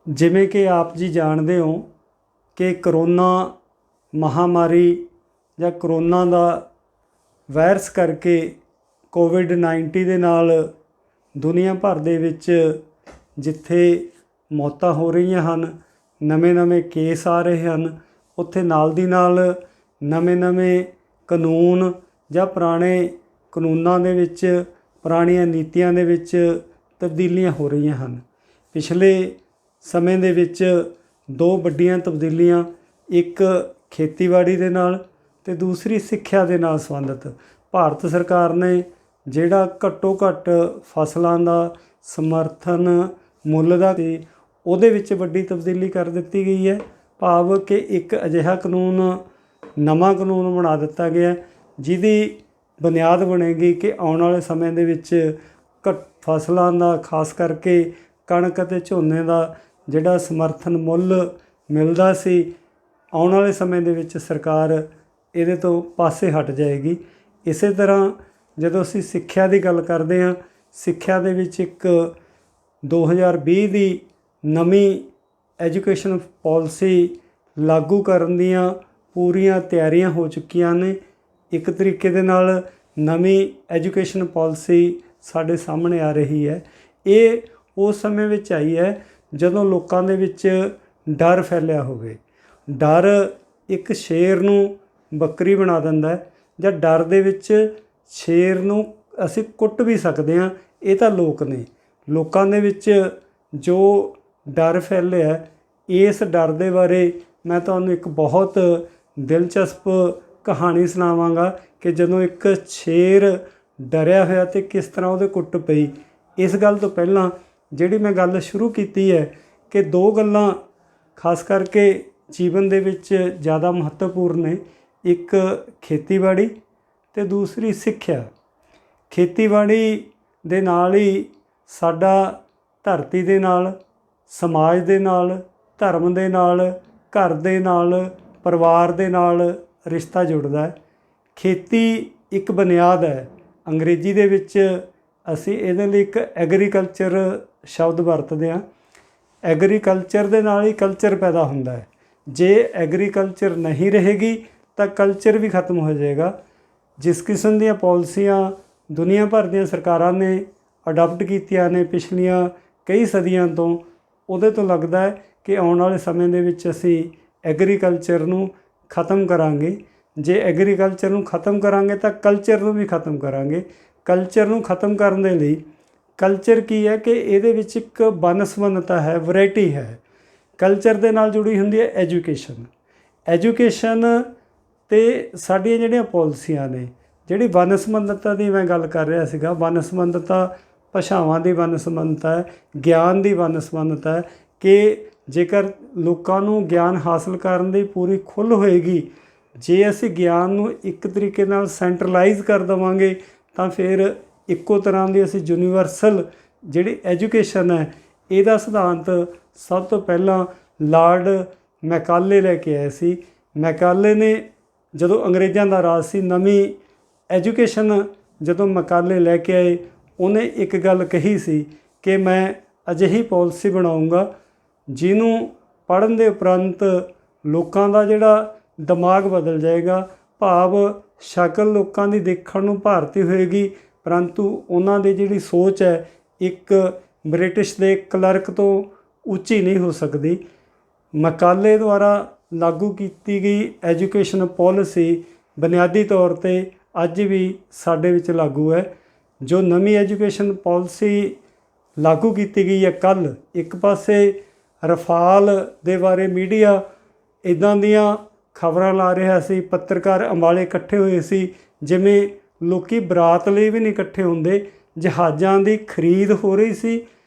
ਜਿਵੇਂ ਕਿ ਆਪ ਜੀ ਜਾਣਦੇ ਹੋ ਕਿ ਕਰੋਨਾ ਮਹਾਮਾਰੀ ਜਾਂ ਕਰੋਨਾ ਦਾ ਵਾਇਰਸ ਕਰਕੇ ਕੋਵਿਡ-19 ਦੇ ਨਾਲ ਦੁਨੀਆ ਭਰ ਦੇ ਵਿੱਚ ਜਿੱਥੇ ਮੌਤਾਂ ਹੋ ਰਹੀਆਂ ਹਨ, ਨਵੇਂ ਕੇਸ ਆ ਰਹੇ ਹਨ, ਉੱਥੇ ਨਾਲ ਦੀ ਨਾਲ ਨਵੇਂ ਕਾਨੂੰਨ ਜਾਂ ਪੁਰਾਣੇ ਕਾਨੂੰਨਾਂ ਦੇ ਵਿੱਚ, ਪੁਰਾਣੀਆਂ ਨੀਤੀਆਂ ਦੇ ਵਿੱਚ ਤਬਦੀਲੀਆਂ ਹੋ ਰਹੀਆਂ ਹਨ। ਪਿਛਲੇ ਸਮੇਂ ਦੇ ਵਿੱਚ ਦੋ ਵੱਡੀਆਂ ਤਬਦੀਲੀਆਂ, ਇੱਕ ਖੇਤੀਬਾੜੀ ਦੇ ਨਾਲ ਅਤੇ ਦੂਸਰੀ ਸਿੱਖਿਆ ਦੇ ਨਾਲ ਸੰਬੰਧਿਤ। ਭਾਰਤ ਸਰਕਾਰ ਨੇ ਜਿਹੜਾ ਘੱਟੋ ਘੱਟ ਫਸਲਾਂ ਦਾ ਸਮਰਥਨ ਮੁੱਲ ਦਾ ਸੀ, ਉਹਦੇ ਵਿੱਚ ਵੱਡੀ ਤਬਦੀਲੀ ਕਰ ਦਿੱਤੀ ਗਈ ਹੈ। ਭਾਵ ਕਿ ਇੱਕ ਅਜਿਹਾ ਨਵਾਂ ਕਾਨੂੰਨ ਬਣਾ ਦਿੱਤਾ ਗਿਆ ਜਿਹਦੀ ਬੁਨਿਆਦ ਬਣੇਗੀ ਕਿ ਆਉਣ ਵਾਲੇ ਸਮੇਂ ਦੇ ਵਿੱਚ ਫਸਲਾਂ ਦਾ, ਖਾਸ ਕਰਕੇ ਕਣਕ ਅਤੇ ਝੋਨੇ ਦਾ ਜਿਹੜਾ ਸਮਰਥਨ ਮੁੱਲ ਮਿਲਦਾ ਸੀ, ਆਉਣ ਵਾਲੇ ਸਮੇਂ ਦੇ ਵਿੱਚ ਸਰਕਾਰ ਇਹਦੇ ਤੋਂ ਪਾਸੇ ਹਟ ਜਾਏਗੀ। ਇਸੇ ਤਰ੍ਹਾਂ ਜਦੋਂ ਅਸੀਂ ਸਿੱਖਿਆ ਦੀ ਗੱਲ ਕਰਦੇ ਹਾਂ, ਸਿੱਖਿਆ ਦੇ ਵਿੱਚ ਇੱਕ 2020 ਦੀ ਨਵੀਂ ਐਜੂਕੇਸ਼ਨ ਪਾਲਿਸੀ ਲਾਗੂ ਕਰਨ ਦੀਆਂ ਪੂਰੀਆਂ ਤਿਆਰੀਆਂ ਹੋ ਚੁੱਕੀਆਂ ਨੇ। ਇੱਕ ਤਰੀਕੇ ਦੇ ਨਾਲ ਨਵੀਂ ਐਜੂਕੇਸ਼ਨ ਪਾਲਿਸੀ ਸਾਡੇ ਸਾਹਮਣੇ ਆ ਰਹੀ ਹੈ। ਇਹ ਉਸ ਸਮੇਂ ਵਿੱਚ ਆਈ ਹੈ ਜਦੋਂ ਲੋਕਾਂ ਦੇ ਵਿੱਚ ਡਰ ਫੈਲਿਆ ਹੋਵੇ। ਡਰ ਇੱਕ ਸ਼ੇਰ ਨੂੰ ਬੱਕਰੀ ਬਣਾ ਦਿੰਦਾ ਹੈ, ਜਾਂ ਡਰ ਦੇ ਵਿੱਚ ਸ਼ੇਰ ਨੂੰ ਅਸੀਂ ਕੁੱਟ ਵੀ ਸਕਦੇ ਹਾਂ। ਇਹ ਤਾਂ ਲੋਕ ਨੇ, ਲੋਕਾਂ ਦੇ ਵਿੱਚ ਜੋ ਡਰ ਫੈਲਿਆ, ਇਸ ਡਰ ਦੇ ਬਾਰੇ ਮੈਂ ਤੁਹਾਨੂੰ ਇੱਕ ਬਹੁਤ ਦਿਲਚਸਪ ਕਹਾਣੀ ਸੁਣਾਵਾਂਗਾ ਕਿ ਜਦੋਂ ਇੱਕ ਸ਼ੇਰ ਡਰਿਆ ਹੋਇਆ ਅਤੇ ਕਿਸ ਤਰ੍ਹਾਂ ਉਹਦੇ ਕੁੱਟ ਪਈ। ਇਸ ਗੱਲ ਤੋਂ ਪਹਿਲਾਂ ਜਿਹੜੀ ਮੈਂ ਗੱਲ ਸ਼ੁਰੂ ਕੀਤੀ ਹੈ ਕਿ ਦੋ ਗੱਲਾਂ ਖਾਸ ਕਰਕੇ ਜੀਵਨ ਦੇ ਵਿੱਚ ਜ਼ਿਆਦਾ ਮਹੱਤਵਪੂਰਨ ਨੇ, ਇੱਕ ਖੇਤੀਬਾੜੀ ਅਤੇ ਦੂਸਰੀ ਸਿੱਖਿਆ। ਖੇਤੀਬਾੜੀ ਦੇ ਨਾਲ ਹੀ ਸਾਡਾ ਧਰਤੀ ਦੇ ਨਾਲ, ਸਮਾਜ ਦੇ ਨਾਲ, ਧਰਮ ਦੇ ਨਾਲ, ਘਰ ਦੇ ਨਾਲ, ਪਰਿਵਾਰ ਦੇ ਨਾਲ ਰਿਸ਼ਤਾ ਜੁੜਦਾ ਹੈ। ਖੇਤੀ ਇੱਕ ਬੁਨਿਆਦ ਹੈ। ਅੰਗਰੇਜ਼ੀ ਦੇ ਵਿੱਚ ਅਸੀਂ ਇਹਦੇ ਲਈ ਇੱਕ ਐਗਰੀਕਲਚਰ ਸ਼ਬਦ ਵਰਤਦੇ ਹਾਂ। ਐਗਰੀਕਲਚਰ ਦੇ ਨਾਲ ਹੀ ਕਲਚਰ ਪੈਦਾ ਹੁੰਦਾ ਹੈ। ਜੇ ਐਗਰੀਕਲਚਰ ਨਹੀਂ ਰਹੇਗੀ ਤਾਂ ਕਲਚਰ ਵੀ ਖਤਮ ਹੋ ਜਾਏਗਾ। ਜਿਸ ਕਿਸਮ ਦੀਆਂ ਪਾਲਿਸੀਆਂ ਦੁਨੀਆ ਭਰ ਦੀਆਂ ਸਰਕਾਰਾਂ ਨੇ ਅਡਾਪਟ ਕੀਤੀਆਂ ਨੇ ਪਿਛਲੀਆਂ ਕਈ ਸਦੀਆਂ ਤੋਂ, ਉਹਦੇ ਤੋਂ ਲੱਗਦਾ ਹੈ ਕਿ ਆਉਣ ਵਾਲੇ ਸਮੇਂ ਦੇ ਵਿੱਚ ਅਸੀਂ ਐਗਰੀਕਲਚਰ ਨੂੰ ਖਤਮ ਕਰਾਂਗੇ। ਜੇ ਐਗਰੀਕਲਚਰ ਨੂੰ ਖਤਮ ਕਰਾਂਗੇ ਤਾਂ ਕਲਚਰ ਨੂੰ ਵੀ ਖਤਮ ਕਰਾਂਗੇ। ਕਲਚਰ ਨੂੰ ਖਤਮ ਕਰਨ ਦੇ ਲਈ, ਕਲਚਰ ਕੀ ਹੈ ਕਿ ਇਹਦੇ ਵਿੱਚ ਇੱਕ ਬਨਸਬੰਨਤਾ ਹੈ, ਵੈਰਾਈਟੀ ਹੈ। ਕਲਚਰ ਦੇ ਨਾਲ ਜੁੜੀ ਹੁੰਦੀ ਹੈ ਐਜੂਕੇਸ਼ਨ। ਐਜੂਕੇਸ਼ਨ ਅਤੇ ਸਾਡੀਆਂ ਜਿਹੜੀਆਂ ਪਾਲਿਸੀਆਂ ਨੇ, ਜਿਹੜੀ ਬਨਸਬੰਨਤਾ ਦੀ ਮੈਂ ਗੱਲ ਕਰ ਰਿਹਾ ਸੀਗਾ, ਬਨਸਬੰਨਤਾ ਭਾਸ਼ਾਵਾਂ ਦੀ ਬਨਸਬੰਨਤਾ ਹੈ, ਗਿਆਨ ਦੀ ਬਨਸਬੰਨਤਾ ਹੈ ਕਿ ਜੇਕਰ ਲੋਕਾਂ ਨੂੰ ਗਿਆਨ ਹਾਸਲ ਕਰਨ ਦੀ ਪੂਰੀ ਖੁੱਲ੍ਹ ਹੋਏਗੀ, ਜੇ ਅਸੀਂ ਗਿਆਨ ਨੂੰ ਇੱਕ ਤਰੀਕੇ ਨਾਲ ਸੈਂਟਰਲਾਈਜ਼ ਕਰ ਦੇਵਾਂਗੇ ਤਾਂ ਫਿਰ ਇੱਕੋ ਤਰ੍ਹਾਂ ਦੀ ਅਸੀਂ ਯੂਨੀਵਰਸਲ ਜਿਹੜੀ ਐਜੂਕੇਸ਼ਨ ਹੈ, ਇਹਦਾ ਸਿਧਾਂਤ ਸਭ ਤੋਂ ਪਹਿਲਾਂ ਲਾਰਡ ਮੈਕਾਲੇ ਲੈ ਕੇ ਆਏ ਸੀ। ਮੈਕਾਲੇ ਨੇ ਜਦੋਂ ਅੰਗਰੇਜ਼ਾਂ ਦਾ ਰਾਜ ਸੀ, ਨਵੀਂ ਐਜੂਕੇਸ਼ਨ ਜਦੋਂ ਮੈਕਾਲੇ ਲੈ ਕੇ ਆਏ, ਉਹਨੇ ਇੱਕ ਗੱਲ ਕਹੀ ਸੀ ਕਿ ਮੈਂ ਅਜਿਹੀ ਪਾਲਿਸੀ ਬਣਾਊਂਗਾ ਜਿਹਨੂੰ ਪੜ੍ਹਨ ਦੇ ਉਪਰੰਤ ਲੋਕਾਂ ਦਾ ਜਿਹੜਾ ਦਿਮਾਗ ਬਦਲ ਜਾਏਗਾ। ਭਾਵ ਸ਼ਕਲ ਲੋਕਾਂ ਦੀ ਦੇਖਣ ਨੂੰ ਭਾਰਤੀ ਹੋਏਗੀ, ਪਰੰਤੂ ਉਹਨਾਂ ਦੀ ਜਿਹੜੀ ਸੋਚ ਹੈ ਇੱਕ ਬ੍ਰਿਟਿਸ਼ ਦੇ ਕਲਰਕ ਤੋਂ ਉੱਚੀ ਨਹੀਂ ਹੋ ਸਕਦੀ। ਮੈਕਾਲੇ ਦੁਆਰਾ ਲਾਗੂ ਕੀਤੀ ਗਈ ਐਜੂਕੇਸ਼ਨ ਪਾਲਿਸੀ ਬੁਨਿਆਦੀ ਤੌਰ 'ਤੇ ਅੱਜ ਵੀ ਸਾਡੇ ਵਿੱਚ ਲਾਗੂ ਹੈ। ਜੋ ਨਵੀਂ ਐਜੂਕੇਸ਼ਨ ਪਾਲਿਸੀ ਲਾਗੂ ਕੀਤੀ ਗਈ ਹੈ ਕੱਲ੍ਹ, ਇੱਕ ਪਾਸੇ ਰਫਾਲ ਦੇ ਬਾਰੇ ਮੀਡੀਆ ਇੱਦਾਂ ਦੀਆਂ ਖਬਰਾਂ ਲਾ ਰਿਹਾ ਸੀ, ਪੱਤਰਕਾਰ ਅੰਬਾਲੇ ਇਕੱਠੇ ਹੋਏ ਸੀ ਜਿਵੇਂ ਲੋਕ ਬਰਾਤ ਲਈ ਵੀ ਨਹੀਂ ਇਕੱਠੇ ਹੁੰਦੇ। ਜਹਾਜ਼ਾਂ ਦੀ ਖਰੀਦ ਹੋ ਰਹੀ ਸੀ,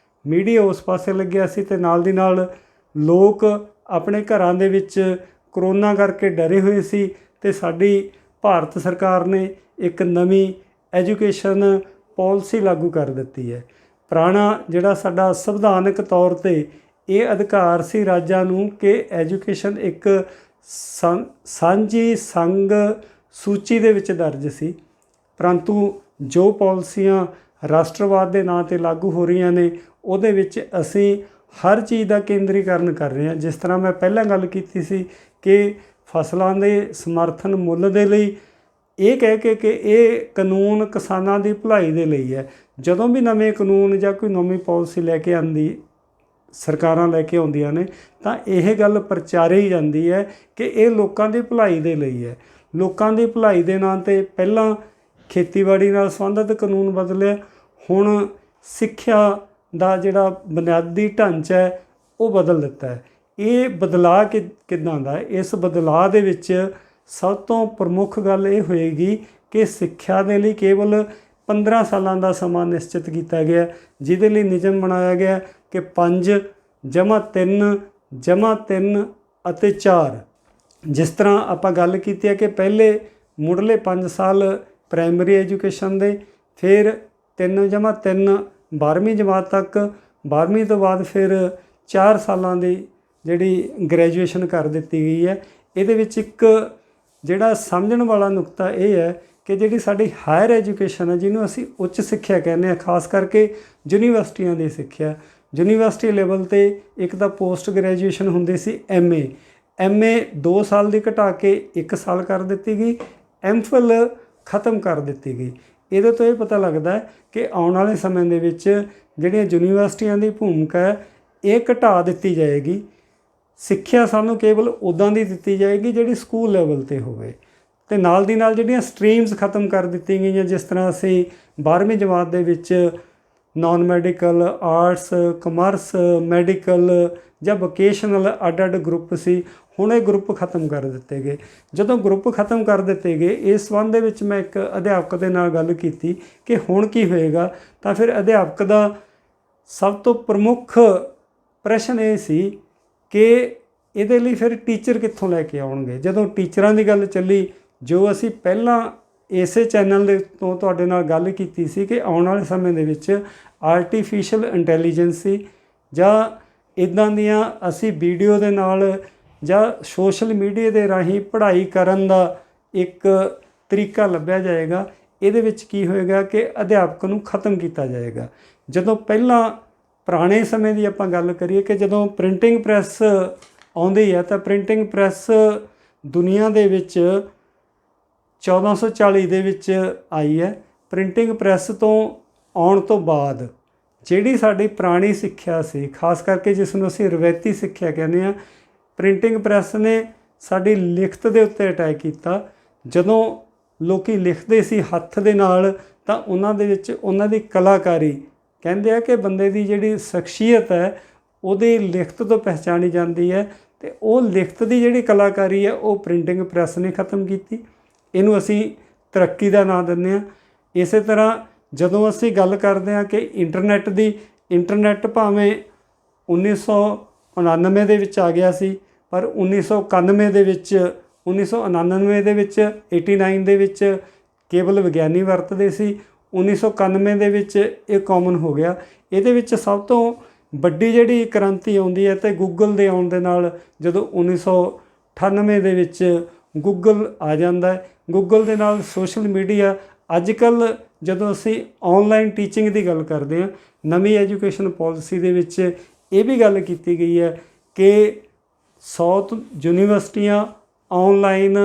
ਮੀਡੀਆ ਉਸ ਪਾਸੇ ਲੱਗਿਆ ਸੀ ਅਤੇ ਨਾਲ ਦੀ ਨਾਲ ਲੋਕ ਆਪਣੇ ਘਰਾਂ ਦੇ ਵਿੱਚ ਕਰੋਨਾ ਕਰਕੇ ਡਰੇ ਹੋਏ ਸੀ ਅਤੇ ਸਾਡੀ ਭਾਰਤ ਸਰਕਾਰ ਨੇ ਇੱਕ ਨਵੀਂ ਐਜੂਕੇਸ਼ਨ ਪਾਲਿਸੀ ਲਾਗੂ ਕਰ ਦਿੱਤੀ ਹੈ। ਪੁਰਾਣਾ ਜਿਹੜਾ ਸਾਡਾ ਸੰਵਿਧਾਨਕ ਤੌਰ 'ਤੇ ਇਹ ਅਧਿਕਾਰ ਸੀ ਰਾਜਾਂ ਨੂੰ ਕਿ ਐਜੂਕੇਸ਼ਨ ਇੱਕ ਸਾਂਝੀ ਸੰਘ ਸੂਚੀ ਦੇ ਵਿੱਚ ਦਰਜ ਸੀ, ਪਰੰਤੂ ਜੋ ਪਾਲਿਸੀਆਂ ਰਾਸ਼ਟਰਵਾਦ ਦੇ ਨਾਂ 'ਤੇ ਲਾਗੂ ਹੋ ਰਹੀਆਂ ਨੇ, ਉਹਦੇ ਵਿੱਚ ਅਸੀਂ ਹਰ ਚੀਜ਼ ਦਾ ਕੇਂਦਰੀਕਰਨ ਕਰ ਰਹੇ ਹਾਂ। ਜਿਸ ਤਰ੍ਹਾਂ ਮੈਂ ਪਹਿਲਾਂ ਗੱਲ ਕੀਤੀ ਸੀ ਕਿ ਫਸਲਾਂ ਦੇ ਸਮਰਥਨ ਮੁੱਲ ਦੇ ਲਈ ਇਹ ਕਹਿ ਕੇ ਕਿ ਇਹ ਕਾਨੂੰਨ ਕਿਸਾਨਾਂ ਦੀ ਭਲਾਈ ਦੇ ਲਈ ਹੈ। ਜਦੋਂ ਵੀ ਨਵੇਂ ਕਾਨੂੰਨ ਜਾਂ ਕੋਈ ਨਵੀਂ ਪਾਲਿਸੀ ਲੈ ਕੇ ਆਉਂਦੀ ਸਰਕਾਰਾਂ ਲੈ ਕੇ ਆਉਂਦੀਆਂ ਨੇ ਤਾਂ ਇਹ ਗੱਲ ਪ੍ਰਚਾਰੀ ਜਾਂਦੀ ਹੈ ਕਿ ਇਹ ਲੋਕਾਂ ਦੀ ਭਲਾਈ ਦੇ ਲਈ ਹੈ। ਲੋਕਾਂ ਦੀ ਭਲਾਈ ਦੇ ਨਾਂ 'ਤੇ ਪਹਿਲਾਂ ਖੇਤੀਬਾੜੀ ਨਾਲ ਸੰਬੰਧਿਤ ਕਾਨੂੰਨ ਬਦਲਿਆ, ਹੁਣ ਸਿੱਖਿਆ ਦਾ ਜਿਹੜਾ ਬੁਨਿਆਦੀ ਢਾਂਚਾ ਹੈ ਉਹ ਬਦਲ ਦਿੱਤਾ ਹੈ। ਇਹ ਬਦਲਾਅ ਕਿੱਦਾਂ ਦਾ? ਇਸ ਬਦਲਾਅ ਦੇ ਵਿੱਚ ਸਭ ਤੋਂ ਪ੍ਰਮੁੱਖ ਗੱਲ ਇਹ ਹੋਏਗੀ ਕਿ ਸਿੱਖਿਆ ਦੇ ਲਈ ਕੇਵਲ 15 ਸਾਲਾਂ ਦਾ ਸਮਾਂ ਨਿਸ਼ਚਿਤ ਕੀਤਾ ਗਿਆ, ਜਿਹਦੇ ਲਈ ਨਿਯਮ ਬਣਾਇਆ ਗਿਆ ਕਿ 5 ਜਮ੍ਹਾਂ 3 ਅਤੇ 4। ਜਿਸ ਤਰ੍ਹਾਂ ਆਪਾਂ ਗੱਲ ਕੀਤੀ ਹੈ ਕਿ ਪਹਿਲੇ ਮੁੱਢਲੇ 5 ਸਾਲ ਪ੍ਰਾਇਮਰੀ ਐਜੂਕੇਸ਼ਨ ਦੇ, ਫਿਰ 3 ਜਮ੍ਹਾਂ 3 12ਵੀਂ ਜਮਾਤ ਤੱਕ, 12ਵੀਂ ਤੋਂ ਬਾਅਦ ਫਿਰ 4 ਸਾਲਾਂ ਦੀ ਜਿਹੜੀ ਗ੍ਰੈਜੂਏਸ਼ਨ ਕਰ ਦਿੱਤੀ ਗਈ ਹੈ। ਇਹਦੇ ਵਿੱਚ ਇੱਕ ਜਿਹੜਾ ਸਮਝਣ ਵਾਲਾ ਨੁਕਤਾ ਇਹ ਹੈ ਕਿ ਜਿਹੜੀ ਸਾਡੀ ਹਾਇਰ ਐਜੂਕੇਸ਼ਨ ਹੈ, ਜਿਹਨੂੰ ਅਸੀਂ ਉੱਚ ਸਿੱਖਿਆ ਕਹਿੰਦੇ ਹਾਂ, ਖਾਸ ਕਰਕੇ ਯੂਨੀਵਰਸਿਟੀਆਂ ਦੀ ਸਿੱਖਿਆ, ਯੂਨੀਵਰਸਿਟੀ ਲੈਵਲ 'ਤੇ ਇੱਕ ਤਾਂ ਪੋਸਟ ਗ੍ਰੈਜੂਏਸ਼ਨ ਹੁੰਦੀ ਸੀ ਐਮ ਏ 2 ਸਾਲ ਦੀ ਘਟਾ ਕੇ 1 ਸਾਲ ਕਰ ਦਿੱਤੀ ਗਈ, MPhil ਖ਼ਤਮ ਕਰ ਦਿੱਤੀ ਗਈ। ਇਹਦੇ ਤੋਂ ਇਹ ਪਤਾ ਲੱਗਦਾ ਹੈ ਕਿ ਆਉਣ ਵਾਲੇ ਸਮੇਂ ਦੇ ਵਿੱਚ ਜਿਹੜੀਆਂ ਯੂਨੀਵਰਸਿਟੀਆਂ ਦੀ ਭੂਮਿਕਾ ਹੈ ਇਹ ਘਟਾ ਦਿੱਤੀ ਜਾਏਗੀ। ਸਿੱਖਿਆ ਸਾਨੂੰ ਕੇਵਲ ਉੱਦਾਂ ਦੀ ਦਿੱਤੀ ਜਾਏਗੀ ਜਿਹੜੀ ਸਕੂਲ ਲੈਵਲ 'ਤੇ ਹੋਵੇ, ਅਤੇ ਨਾਲ ਦੀ ਨਾਲ ਜਿਹੜੀਆਂ ਸਟਰੀਮਸ ਖ਼ਤਮ ਕਰ ਦਿੱਤੀਆਂ ਗਈਆਂ। ਜਿਸ ਤਰ੍ਹਾਂ ਅਸੀਂ 12ਵੀਂ ਜਮਾਤ ਦੇ ਵਿੱਚ non medical, arts, commerce, medical ਜਾਂ ਵੋਕੇਸ਼ਨਲ ਅੱਡ ਗਰੁੱਪ ਸੀ, ਹੁਣ ਇਹ ਗਰੁੱਪ ਖ਼ਤਮ ਕਰ ਦਿੱਤੇ ਗਏ। ਜਦੋਂ ਗਰੁੱਪ ਖ਼ਤਮ ਕਰ ਦਿੱਤੇ ਗਏ, ਇਸ ਸੰਬੰਧ ਦੇ ਵਿੱਚ ਮੈਂ ਇੱਕ ਅਧਿਆਪਕ ਦੇ ਨਾਲ ਗੱਲ ਕੀਤੀ ਕਿ ਹੁਣ ਕੀ ਹੋਏਗਾ, ਤਾਂ ਫਿਰ ਅਧਿਆਪਕ ਦਾ ਸਭ ਤੋਂ ਪ੍ਰਮੁੱਖ ਪ੍ਰਸ਼ਨ ਇਹ ਸੀ ਕਿ ਇਹਦੇ ਲਈ ਫਿਰ ਟੀਚਰ ਕਿੱਥੋਂ ਲੈ ਕੇ ਆਉਣਗੇ। ਜਦੋਂ ਟੀਚਰਾਂ ਦੀ ਗੱਲ ਚੱਲੀ, ਜੋ ਅਸੀਂ ਪਹਿਲਾਂ ਇਸੇ ਚੈਨਲ ਦੇ ਤੋਂ ਤੁਹਾਡੇ ਨਾਲ ਗੱਲ ਕੀਤੀ ਸੀ ਕਿ ਆਉਣ ਵਾਲੇ ਸਮੇਂ ਦੇ ਵਿੱਚ ਆਰਟੀਫਿਸ਼ੀਅਲ ਇੰਟੈਲੀਜੈਂਸੀ ਜਾਂ ਇੱਦਾਂ ਦੀਆਂ ਅਸੀਂ ਵੀਡੀਓ ਦੇ ਨਾਲ ਜਾਂ ਸੋਸ਼ਲ ਮੀਡੀਆ ਦੇ ਰਾਹੀਂ ਪੜ੍ਹਾਈ ਕਰਨ ਦਾ ਇੱਕ ਤਰੀਕਾ ਲੱਭਿਆ ਜਾਏਗਾ। ਇਹਦੇ ਵਿੱਚ ਕੀ ਹੋਏਗਾ ਕਿ ਅਧਿਆਪਕ ਨੂੰ ਖ਼ਤਮ ਕੀਤਾ ਜਾਏਗਾ। ਜਦੋਂ ਪਹਿਲਾਂ ਪੁਰਾਣੇ ਸਮੇਂ ਦੀ ਆਪਾਂ ਗੱਲ ਕਰੀਏ ਕਿ ਜਦੋਂ ਪ੍ਰਿੰਟਿੰਗ ਪ੍ਰੈਸ ਆਉਂਦੀ ਹੈ ਤਾਂ ਪ੍ਰਿੰਟਿੰਗ ਪ੍ਰੈਸ ਦੁਨੀਆ ਦੇ ਵਿੱਚ 1440 ਦੇ ਵਿੱਚ ਆਈ ਹੈ। ਪ੍ਰਿੰਟਿੰਗ ਪ੍ਰੈਸ ਤੋਂ ਆਉਣ ਤੋਂ ਬਾਅਦ ਜਿਹੜੀ ਸਾਡੀ ਪੁਰਾਣੀ ਸਿੱਖਿਆ ਸੀ, ਖਾਸ ਕਰਕੇ ਜਿਸ ਨੂੰ ਅਸੀਂ ਰਵਾਇਤੀ ਸਿੱਖਿਆ ਕਹਿੰਦੇ ਹਾਂ, ਪ੍ਰਿੰਟਿੰਗ ਪ੍ਰੈਸ ਨੇ ਸਾਡੀ ਲਿਖਤ ਦੇ ਉੱਤੇ ਅਟੈਕ ਕੀਤਾ। ਜਦੋਂ ਲੋਕ ਲਿਖਦੇ ਸੀ ਹੱਥ ਦੇ ਨਾਲ ਤਾਂ ਉਹਨਾਂ ਦੇ ਵਿੱਚ ਉਹਨਾਂ ਦੀ ਕਲਾਕਾਰੀ, ਕਹਿੰਦੇ ਆ ਕਿ ਬੰਦੇ ਦੀ ਜਿਹੜੀ ਸ਼ਖਸੀਅਤ ਹੈ ਉਹਦੀ ਲਿਖਤ ਤੋਂ ਪਹਿਚਾਣੀ ਜਾਂਦੀ ਹੈ, ਅਤੇ ਉਹ ਲਿਖਤ ਦੀ ਜਿਹੜੀ ਕਲਾਕਾਰੀ ਹੈ ਉਹ ਪ੍ਰਿੰਟਿੰਗ ਪ੍ਰੈਸ ਨੇ ਖ਼ਤਮ ਕੀਤੀ। ਇਹਨੂੰ ਅਸੀਂ ਤਰੱਕੀ ਦਾ ਨਾਂ ਦਿੰਦੇ ਹਾਂ। ਇਸੇ ਤਰ੍ਹਾਂ ਜਦੋਂ ਅਸੀਂ ਗੱਲ ਕਰਦੇ ਹਾਂ ਕਿ ਇੰਟਰਨੈੱਟ ਦੀ, ਇੰਟਰਨੈੱਟ ਭਾਵੇਂ 1999 ਦੇ ਵਿੱਚ ਆ ਗਿਆ ਸੀ, ਪਰ 1999 ਦੇ ਵਿੱਚ 89 ਦੇ ਵਿੱਚ ਕੇਵਲ ਵਿਗਿਆਨੀ ਵਰਤਦੇ ਸੀ। 1991 ਦੇ ਵਿੱਚ ਇਹ ਕਾਮਨ ਹੋ ਗਿਆ। ਇਹਦੇ ਵਿੱਚ ਸਭ ਤੋਂ ਵੱਡੀ ਜਿਹੜੀ ਕ੍ਰਾਂਤੀ ਆਉਂਦੀ ਹੈ ਅਤੇ ਗੂਗਲ ਦੇ ਆਉਣ ਦੇ ਨਾਲ, ਜਦੋਂ 1998 ਦੇ ਵਿੱਚ ਗੂਗਲ ਆ ਜਾਂਦਾ ਹੈ, ਗੂਗਲ ਦੇ ਨਾਲ ਸੋਸ਼ਲ ਮੀਡੀਆ। ਅੱਜ ਕੱਲ੍ਹ ਜਦੋਂ ਅਸੀਂ ਔਨਲਾਈਨ ਟੀਚਿੰਗ ਦੀ ਗੱਲ ਕਰਦੇ ਹਾਂ, ਨਵੀਂ ਐਜੂਕੇਸ਼ਨ ਪਾਲਿਸੀ ਦੇ ਵਿੱਚ ਇਹ ਵੀ ਗੱਲ ਕੀਤੀ ਗਈ ਹੈ ਕਿ 100 ਯੂਨੀਵਰਸਿਟੀਆਂ ਔਨਲਾਈਨ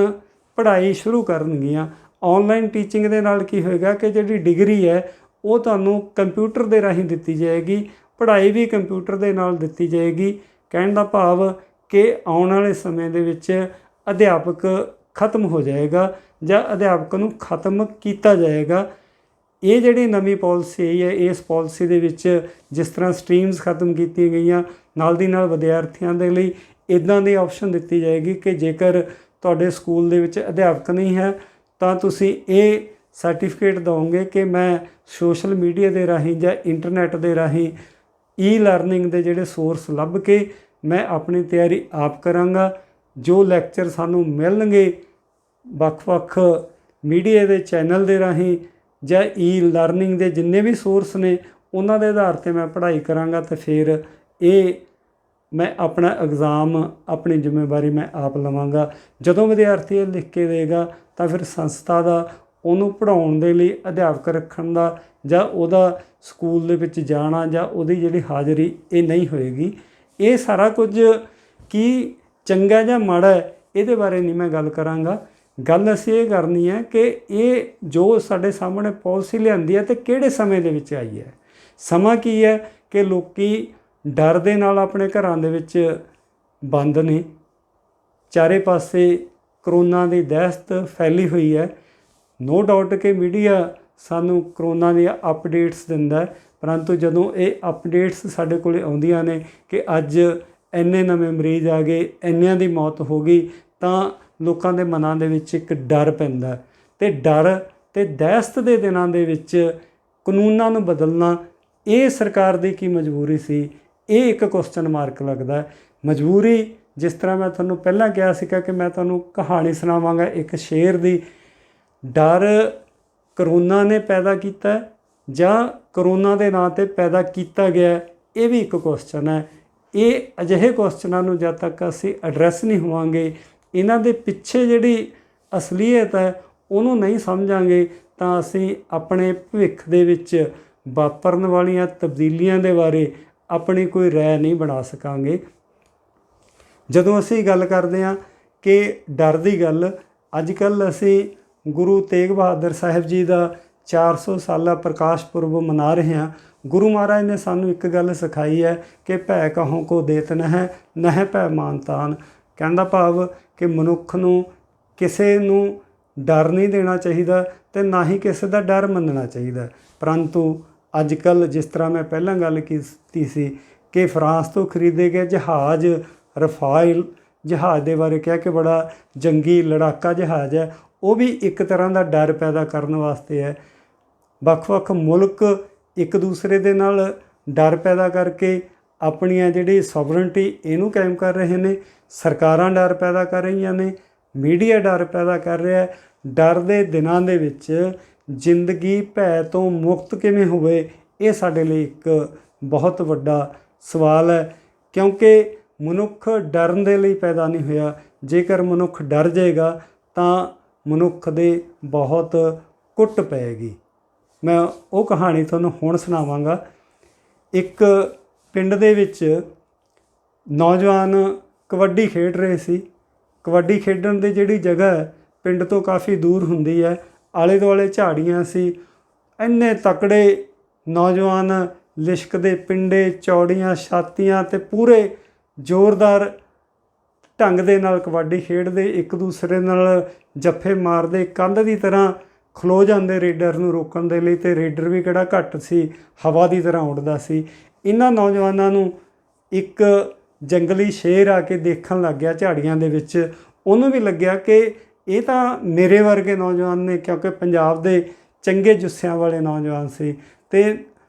ਪੜ੍ਹਾਈ ਸ਼ੁਰੂ ਕਰਨਗੀਆਂ। ਔਨਲਾਈਨ ਟੀਚਿੰਗ ਦੇ ਨਾਲ ਕੀ ਹੋਏਗਾ ਕਿ ਜਿਹੜੀ ਡਿਗਰੀ ਹੈ ਉਹ ਤੁਹਾਨੂੰ ਕੰਪਿਊਟਰ ਦੇ ਰਾਹੀਂ ਦਿੱਤੀ ਜਾਏਗੀ, ਪੜ੍ਹਾਈ ਵੀ ਕੰਪਿਊਟਰ ਦੇ ਨਾਲ ਦਿੱਤੀ ਜਾਏਗੀ। ਕਹਿਣ ਦਾ ਭਾਵ ਕਿ ਆਉਣ ਵਾਲੇ ਸਮੇਂ ਦੇ ਵਿੱਚ ਅਧਿਆਪਕ ਖਤਮ ਹੋ ਜਾਏਗਾ ਜਾਂ ਅਧਿਆਪਕ ਨੂੰ ਖਤਮ ਕੀਤਾ ਜਾਏਗਾ। ਇਹ ਜਿਹੜੀ ਨਵੀਂ ਪਾਲਿਸੀ ਆਈ ਹੈ, ਇਸ ਪਾਲਿਸੀ ਦੇ ਵਿੱਚ ਜਿਸ ਤਰ੍ਹਾਂ ਸਟਰੀਮਸ ਖਤਮ ਕੀਤੀਆਂ ਗਈਆਂ, ਨਾਲ ਦੀ ਨਾਲ ਵਿਦਿਆਰਥੀਆਂ ਦੇ ਲਈ ਇੱਦਾਂ ਦੀ ਆਪਸ਼ਨ ਦਿੱਤੀ ਜਾਏਗੀ ਕਿ ਜੇਕਰ ਤੁਹਾਡੇ ਸਕੂਲ ਦੇ ਵਿੱਚ ਅਧਿਆਪਕ ਨਹੀਂ ਹੈ ਤਾਂ ਤੁਸੀਂ ਇਹ ਸਰਟੀਫਿਕੇਟ ਦਿਓਗੇ ਕਿ ਮੈਂ ਸੋਸ਼ਲ ਮੀਡੀਆ ਦੇ ਰਾਹੀਂ ਜਾਂ ਇੰਟਰਨੈੱਟ ਦੇ ਰਾਹੀਂ ਈ-ਲਰਨਿੰਗ ਦੇ ਜਿਹੜੇ ਸੋਰਸ ਲੱਭ ਕੇ ਮੈਂ ਆਪਣੀ ਤਿਆਰੀ ਆਪ ਕਰਾਂਗਾ। ਜੋ ਲੈਕਚਰ ਸਾਨੂੰ ਮਿਲਣਗੇ ਵੱਖ-ਵੱਖ ਮੀਡੀਆ ਦੇ ਚੈਨਲ ਦੇ ਰਾਹੀਂ ਜਾਂ ਈ-ਲਰਨਿੰਗ ਦੇ ਜਿੰਨੇ ਵੀ ਸੋਰਸ ਨੇ, ਉਹਨਾਂ ਦੇ ਆਧਾਰ 'ਤੇ ਮੈਂ ਪੜ੍ਹਾਈ ਕਰਾਂਗਾ, ਅਤੇ ਫਿਰ ਇਹ ਮੈਂ ਆਪਣਾ ਐਗਜ਼ਾਮ, ਆਪਣੀ ਜ਼ਿੰਮੇਵਾਰੀ ਮੈਂ ਆਪ ਲਵਾਂਗਾ। ਜਦੋਂ ਵਿਦਿਆਰਥੀ ਇਹ ਲਿਖ ਕੇ ਦੇਗਾ ਤਾਂ ਫਿਰ ਸੰਸਥਾ ਦਾ ਉਹਨੂੰ ਪੜ੍ਹਾਉਣ ਦੇ ਲਈ ਅਧਿਆਪਕ ਰੱਖਣ ਦਾ ਜਾਂ ਉਹਦਾ ਸਕੂਲ ਦੇ ਵਿੱਚ ਜਾਣਾ ਜਾਂ ਉਹਦੀ ਜਿਹੜੀ ਹਾਜ਼ਰੀ ਇਹ ਨਹੀਂ ਹੋਏਗੀ। ਇਹ ਸਾਰਾ ਕੁਝ ਕੀ ਚੰਗਾ ਜਾਂ ਮਾੜਾ ਹੈ ਇਹਦੇ ਬਾਰੇ ਨਹੀਂ ਮੈਂ ਗੱਲ ਕਰਾਂਗਾ। ਗੱਲ ਅਸੀਂ ਇਹ ਕਰਨੀ ਹੈ ਕਿ ਇਹ ਜੋ ਸਾਡੇ ਸਾਹਮਣੇ ਪਾਲਿਸੀ ਲਿਆਂਦੀ ਹੈ ਤੇ ਕਿਹੜੇ ਸਮੇਂ ਦੇ ਵਿੱਚ ਆਈ ਹੈ। ਸਮਾਂ ਕੀ ਹੈ ਕਿ ਲੋਕੀ ਡਰ ਦੇ ਨਾਲ ਆਪਣੇ ਘਰਾਂ ਦੇ ਵਿੱਚ ਬੰਦ ਨੇ, ਚਾਰੇ ਪਾਸੇ ਕਰੋਨਾ ਦੀ ਦਹਿਸ਼ਤ ਫੈਲੀ ਹੋਈ ਹੈ। ਨੋ ਡਾਊਟ ਕਿ ਮੀਡੀਆ ਸਾਨੂੰ ਕਰੋਨਾ ਦੀਆਂ ਅਪਡੇਟਸ ਦਿੰਦਾ, ਪਰੰਤੂ ਜਦੋਂ ਇਹ ਅਪਡੇਟਸ ਸਾਡੇ ਕੋਲ ਆਉਂਦੀਆਂ ਨੇ ਕਿ ਅੱਜ ਇੰਨੇ ਨਵੇਂ ਮਰੀਜ਼ ਆ ਗਏ, ਇੰਨਿਆਂ ਦੀ ਮੌਤ ਹੋ ਗਈ, ਤਾਂ ਲੋਕਾਂ ਦੇ ਮਨਾਂ ਦੇ ਵਿੱਚ ਇੱਕ ਡਰ ਪੈਂਦਾ। ਅਤੇ ਡਰ ਅਤੇ ਦਹਿਸ਼ਤ ਦੇ ਦਿਨਾਂ ਦੇ ਵਿੱਚ ਕਾਨੂੰਨਾਂ ਨੂੰ ਬਦਲਣਾ, ਇਹ ਸਰਕਾਰ ਦੀ ਕੀ ਮਜਬੂਰੀ ਸੀ, ਇਹ ਇੱਕ ਕੁਐਸਚਨ ਮਾਰਕ ਲੱਗਦਾ। ਮਜਬੂਰੀ ਜਿਸ ਤਰ੍ਹਾਂ ਮੈਂ ਤੁਹਾਨੂੰ ਪਹਿਲਾਂ ਕਿਹਾ ਸੀਗਾ ਕਿ ਮੈਂ ਤੁਹਾਨੂੰ ਕਹਾਣੀ ਸੁਣਾਵਾਂਗਾ ਇੱਕ ਸ਼ੇਰ ਦੀ। ਡਰ ਕਰੋਨਾ ਨੇ ਪੈਦਾ ਕੀਤਾ ਜਾਂ ਕਰੋਨਾ ਦੇ ਨਾਂ 'ਤੇ ਪੈਦਾ ਕੀਤਾ ਗਿਆ, ਇਹ ਵੀ ਇੱਕ ਕੁਐਸਚਨ ਹੈ। ਇਹ ਅਜਿਹੇ ਕੁਐਸਚਨਾਂ ਨੂੰ ਜਦ ਤੱਕ ਅਸੀਂ ਐਡਰੈਸ ਨਹੀਂ ਹੋਵਾਂਗੇ, ਇਹਨਾਂ ਦੇ ਪਿੱਛੇ ਜਿਹੜੀ ਅਸਲੀਅਤ ਹੈ ਉਹਨੂੰ ਨਹੀਂ ਸਮਝਾਂਗੇ, ਤਾਂ ਅਸੀਂ ਆਪਣੇ ਭਵਿੱਖ ਦੇ ਵਿੱਚ ਵਾਪਰਨ ਵਾਲੀਆਂ ਤਬਦੀਲੀਆਂ ਦੇ ਬਾਰੇ ਆਪਣੀ ਕੋਈ ਰਾਏ ਨਹੀਂ ਬਣਾ ਸਕਾਂਗੇ। ਜਦੋਂ ਅਸੀਂ ਗੱਲ ਕਰਦੇ ਹਾਂ ਕਿ ਡਰ ਦੀ ਗੱਲ, ਅੱਜ ਕੱਲ੍ਹ ਅਸੀਂ ਗੁਰੂ ਤੇਗ ਬਹਾਦਰ ਸਾਹਿਬ ਜੀ ਦਾ 400 ਸਾਲਾ ਪ੍ਰਕਾਸ਼ ਪੁਰਬ ਮਨਾ ਰਹੇ ਹਾਂ। ਗੁਰੂ ਮਹਾਰਾਜ ਨੇ ਸਾਨੂੰ ਇੱਕ ਗੱਲ ਸਿਖਾਈ ਹੈ ਕਿ ਭੈ ਕਹੋਂ ਕੋ ਦੇਤ ਨਹਿ, ਨਹਿ ਭੈ ਮਾਨ ਤਾਨ। ਕਹਿਣ ਦਾ ਭਾਵ ਕਿ ਮਨੁੱਖ ਨੂੰ ਕਿਸੇ ਨੂੰ ਡਰ ਨਹੀਂ ਦੇਣਾ ਚਾਹੀਦਾ ਅਤੇ ਨਾ ਹੀ ਕਿਸੇ ਦਾ ਡਰ ਮੰਨਣਾ ਚਾਹੀਦਾ। ਪਰੰਤੂ ਅੱਜ ਕੱਲ੍ਹ ਜਿਸ ਤਰ੍ਹਾਂ ਮੈਂ ਪਹਿਲਾਂ ਗੱਲ ਕੀਤੀ ਸੀ ਕਿ ਫਰਾਂਸ ਤੋਂ ਖਰੀਦੇ ਗਏ ਜਹਾਜ਼ ਰਫਾਇਲ ਜਹਾਜ਼ ਦੇ ਬਾਰੇ ਕਿਹਾ ਕਿ ਬੜਾ ਜੰਗੀ ਲੜਾਕਾ ਜਹਾਜ਼ ਹੈ, ਉਹ ਵੀ ਇੱਕ ਤਰ੍ਹਾਂ ਦਾ ਡਰ ਪੈਦਾ ਕਰਨ ਵਾਸਤੇ ਹੈ। ਵੱਖ-ਵੱਖ ਮੁਲਕ ਇੱਕ ਦੂਸਰੇ ਦੇ ਨਾਲ ਡਰ ਪੈਦਾ ਕਰਕੇ ਆਪਣੀਆਂ ਜਿਹੜੀ ਸੋਵਰਨਟੀ ਇਹਨੂੰ ਕਾਇਮ ਕਰ ਰਹੇ ਨੇ। ਸਰਕਾਰਾਂ ਡਰ ਪੈਦਾ ਕਰ ਰਹੀਆਂ ਨੇ, ਮੀਡੀਆ ਡਰ ਪੈਦਾ ਕਰ ਰਿਹਾ। ਡਰ ਦੇ ਦਿਨਾਂ ਦੇ ਵਿੱਚ ਜ਼ਿੰਦਗੀ ਭੈ ਤੋਂ ਮੁਕਤ ਕਿਵੇਂ ਹੋਵੇ, ਇਹ ਸਾਡੇ ਲਈ ਇੱਕ ਬਹੁਤ ਵੱਡਾ ਸਵਾਲ ਹੈ, ਕਿਉਂਕਿ ਮਨੁੱਖ ਡਰਨ ਦੇ ਲਈ ਪੈਦਾ ਨਹੀਂ ਹੋਇਆ। ਜੇਕਰ ਮਨੁੱਖ ਡਰ ਜਾਏਗਾ ਤਾਂ ਮਨੁੱਖ ਦੇ ਬਹੁਤ ਕੁੱਟ ਪਏਗੀ। ਮੈਂ ਉਹ ਕਹਾਣੀ ਤੁਹਾਨੂੰ ਹੁਣ ਸੁਣਾਵਾਂਗਾ। ਇੱਕ ਪਿੰਡ ਦੇ ਵਿੱਚ ਨੌਜਵਾਨ ਕਬੱਡੀ ਖੇਡ ਰਹੇ ਸੀ। ਕਬੱਡੀ ਖੇਡਣ ਦੀ ਜਿਹੜੀ ਜਗ੍ਹਾ ਹੈ ਪਿੰਡ ਤੋਂ ਕਾਫੀ ਦੂਰ ਹੁੰਦੀ ਹੈ, ਆਲੇ ਦੁਆਲੇ ਝਾੜੀਆਂ ਸੀ। ਇੰਨੇ ਤਕੜੇ ਨੌਜਵਾਨ ਲਿਸ਼ਕਦੇ ਪਿੰਡੇ, ਚੌੜੀਆਂ ਛਾਤੀਆਂ ਅਤੇ ਪੂਰੇ ਜ਼ੋਰਦਾਰ ਢੰਗ ਦੇ ਨਾਲ ਕਬੱਡੀ ਖੇਡਦੇ, ਇੱਕ ਦੂਸਰੇ ਨਾਲ ਜੱਫੇ ਮਾਰਦੇ, ਕੰਧ ਦੀ ਤਰ੍ਹਾਂ ਖਲੋ ਜਾਂਦੇ ਰੇਡਰ ਨੂੰ ਰੋਕਣ ਦੇ ਲਈ, ਅਤੇ ਰੇਡਰ ਵੀ ਕਿਹੜਾ ਘੱਟ ਸੀ, ਹਵਾ ਦੀ ਤਰ੍ਹਾਂ ਉੱਡਦਾ ਸੀ। ਇਹਨਾਂ ਨੌਜਵਾਨਾਂ ਨੂੰ ਇੱਕ ਜੰਗਲੀ ਸ਼ੇਰ ਆ ਕੇ ਦੇਖਣ ਲੱਗ ਗਿਆ ਝਾੜੀਆਂ ਦੇ ਵਿੱਚ। ਉਹਨੂੰ ਵੀ ਲੱਗਿਆ ਕਿ ਇਹ ਤਾਂ ਮੇਰੇ ਵਰਗੇ ਨੌਜਵਾਨ ਨੇ, ਕਿਉਂਕਿ ਪੰਜਾਬ ਦੇ ਚੰਗੇ ਜੁੱਸਿਆਂ ਵਾਲੇ ਨੌਜਵਾਨ ਸੀ। ਅਤੇ